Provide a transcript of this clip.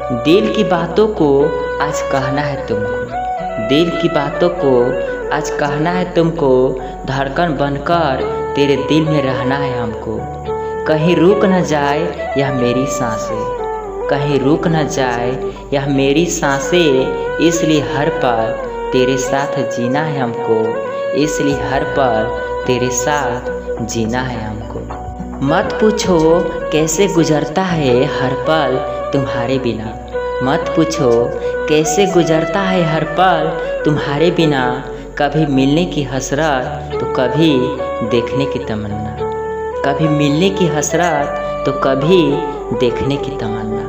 दिल की बातों को आज कहना है तुमको, दिल की बातों को आज कहना है तुमको। धड़कन बनकर तेरे दिल में रहना है हमको। कहीं रुक न जाए यह मेरी सांसें, कहीं रुक न जाए यह मेरी सांसें। इसलिए हर पल तेरे साथ जीना है हमको, इसलिए हर पल तेरे साथ जीना है हमको। मत पूछो कैसे गुजरता है हर पल तुम्हारे बिना, मत पूछो कैसे गुजरता है हर पल तुम्हारे बिना। कभी मिलने की हसरत तो कभी देखने की तमन्ना, कभी मिलने की हसरत तो कभी देखने की तमन्ना।